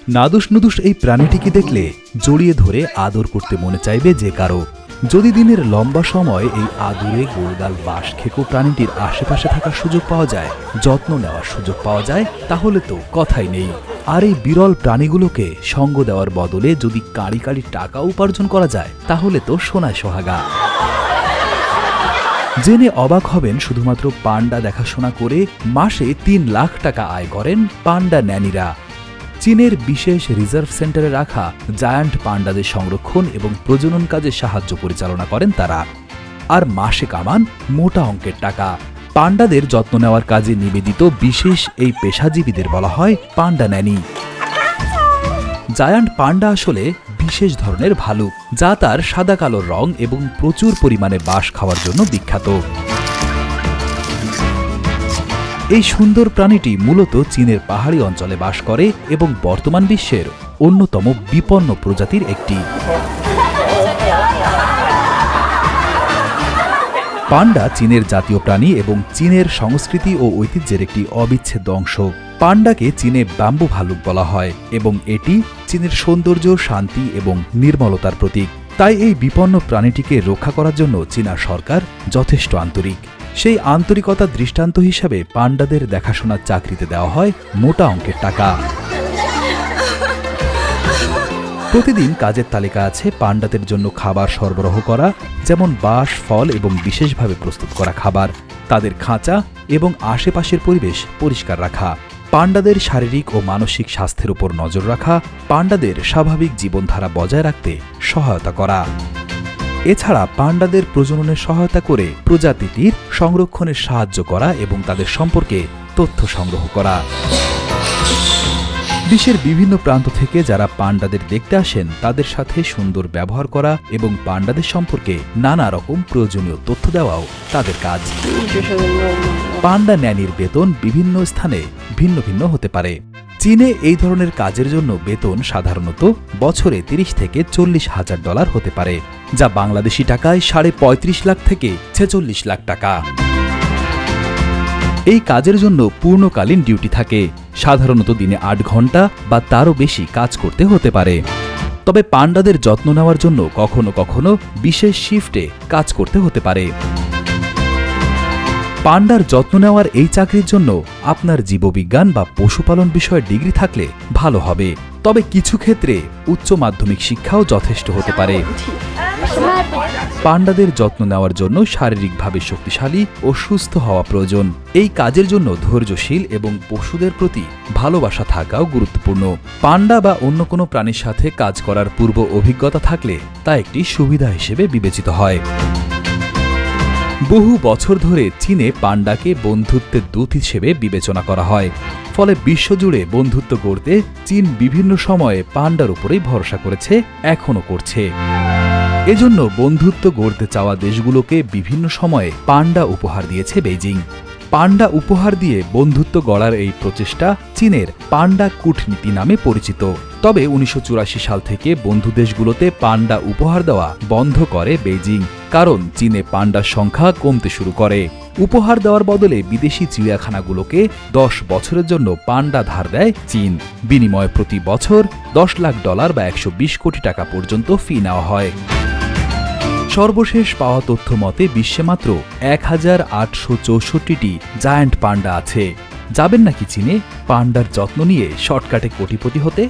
নাদুস নুদুস এই প্রাণীটিকে দেখলে জড়িয়ে ধরে আদর করতে মনে চাইবে যে কারো। যদি দিনের লম্বা সময় এই আদুরে গোলগাল বাঁশ খেকো প্রাণীটির আশেপাশে থাকার সুযোগ পাওয়া যায়, যত্ন নেওয়ার সুযোগ পাওয়া যায়, তাহলে তো কথাই নেই। আর এই বিরল প্রাণীগুলোকে সঙ্গ দেওয়ার বদলে যদি কাঁড়ি কাঁড়ি টাকা উপার্জন করা যায়, তাহলে তো সোনায় সোহাগা। জেনে অবাক হবেন, শুধুমাত্র পান্ডা দেখাশোনা করে মাসে ৩ লাখ টাকা আয় করেন পান্ডা ন্যানিরা। চীনের বিশেষ রিজার্ভ সেন্টারে রাখা জায়ান্ট পান্ডাদের সংরক্ষণ এবং প্রজনন কাজে সাহায্য পরিচালনা করেন তারা। আর মাসে কামান মোটা অঙ্কের টাকা। পান্ডাদের যত্ন নেওয়ার কাজে নিবেদিত বিশেষ এই পেশাজীবীদের বলা হয় পান্ডা ন্যানি। জায়ান্ট পান্ডা আসলে বিশেষ ধরনের ভালুক, যা তার সাদা কালো রং এবং প্রচুর পরিমাণে বাঁশ খাওয়ার জন্য বিখ্যাত। এই সুন্দর প্রাণীটি মূলত চীনের পাহাড়ি অঞ্চলে বাস করে এবং বর্তমান বিশ্বের অন্যতম বিপন্ন প্রজাতির একটি। পান্ডা চীনের জাতীয় প্রাণী এবং চীনের সংস্কৃতি ও ঐতিহ্যের একটি অবিচ্ছেদ্য অংশ। পান্ডাকে চীনে ব্যাম্বু ভালুক বলা হয় এবং এটি চীনের সৌন্দর্য, শান্তি এবং নির্মলতার প্রতীক। তাই এই বিপন্ন প্রাণীটিকে রক্ষা করার জন্য চীনা সরকার যথেষ্ট আন্তরিক। সেই আন্তরিকতার দৃষ্টান্ত হিসাবে পান্ডাদের দেখাশোনার চাকরিতে দেওয়া হয় মোটা অঙ্কের টাকা। প্রতিদিন কাজের তালিকা আছে পান্ডাদের জন্য খাবার সরবরাহ করা, যেমন বাঁশ, ফল এবং বিশেষভাবে প্রস্তুত করা খাবার, তাদের খাঁচা এবং আশেপাশের পরিবেশ পরিষ্কার রাখা, পান্ডাদের শারীরিক ও মানসিক স্বাস্থ্যের উপর নজর রাখা, পান্ডাদের স্বাভাবিক জীবনধারা বজায় রাখতে সহায়তা করা। এছাড়া পান্ডাদের প্রজননে সহায়তা করে প্রজাতিটির সংরক্ষণে সাহায্য করা এবং তাদের সম্পর্কে তথ্য সংগ্রহ করা। বিশ্বের বিভিন্ন প্রান্ত থেকে যারা পান্ডাদের দেখতে আসেন, তাদের সাথে সুন্দর ব্যবহার করা এবং পান্ডাদের সম্পর্কে নানা রকম প্রয়োজনীয় তথ্য দেওয়াও তাদের কাজ। পান্ডা ন্যানির বেতন বিভিন্ন স্থানে ভিন্ন ভিন্ন হতে পারে। চীনে এই ধরনের কাজের জন্য বেতন সাধারণত বছরে ৩০ থেকে ৪০ হাজার ডলার হতে পারে, যা বাংলাদেশি টাকায় ৩.৫ লাখ থেকে ৪৬ লাখ টাকা। এই কাজের জন্য পূর্ণকালীন ডিউটি থাকে। সাধারণত দিনে ৮ ঘন্টা বা তারও বেশি কাজ করতে হতে পারে। তবে পান্ডাদের যত্ন নেওয়ার জন্য কখনো কখনো বিশেষ শিফটে কাজ করতে হতে পারে। পান্ডার যত্ন নেওয়ার এই চাকরির জন্য আপনার জীববিজ্ঞান বা পশুপালন বিষয়ে ডিগ্রি থাকলে ভালো হবে। তবে কিছু ক্ষেত্রে উচ্চ মাধ্যমিক শিক্ষাও যথেষ্ট হতে পারে। পান্ডাদের যত্ন নেওয়ার জন্য শারীরিকভাবে শক্তিশালী ও সুস্থ হওয়া প্রয়োজন। এই কাজের জন্য ধৈর্যশীল এবং পশুদের প্রতি ভালোবাসা থাকাও গুরুত্বপূর্ণ। পান্ডা বা অন্য কোনো প্রাণীর সাথে কাজ করার পূর্ব অভিজ্ঞতা থাকলে তা একটি সুবিধা হিসেবে বিবেচিত হয়। বহু বছর ধরে চীনে পান্ডাকে বন্ধুত্বের দূত হিসেবে বিবেচনা করা হয়। ফলে বিশ্বজুড়ে বন্ধুত্ব গড়তে চীন বিভিন্ন সময়ে পান্ডার উপরেই ভরসা করেছে, এখনও করছে। এজন্য বন্ধুত্ব গড়তে চাওয়া দেশগুলোকে বিভিন্ন সময়ে পান্ডা উপহার দিয়েছে বেইজিং। পান্ডা উপহার দিয়ে বন্ধুত্ব গড়ার এই প্রচেষ্টা চীনের পান্ডা কূটনীতি নামে পরিচিত। তবে ১৯৮৪ সাল থেকে বন্ধু দেশগুলোতে পান্ডা উপহার দেওয়া বন্ধ করে বেইজিং, কারণ চীনে পান্ডার সংখ্যা কমতে শুরু করে। উপহার দেওয়ার বদলে বিদেশি চিড়িয়াখানাগুলোকে ১০ বছরের জন্য পান্ডা ধার দেয় চীন। বিনিময়ে প্রতি বছর $১০ লাখ বা ১২০ কোটি টাকা পর্যন্ত ফি নেওয়া হয়। সর্বশেষ পাওয়া তথ্য মতে বিশ্বে মাত্র ১,৮৬৪টি জায়ান্ট পান্ডা আছে। যাবেন নাকি চীনে পান্ডার যত্ন নিয়ে শর্টকাটে কোটিপতি হতে?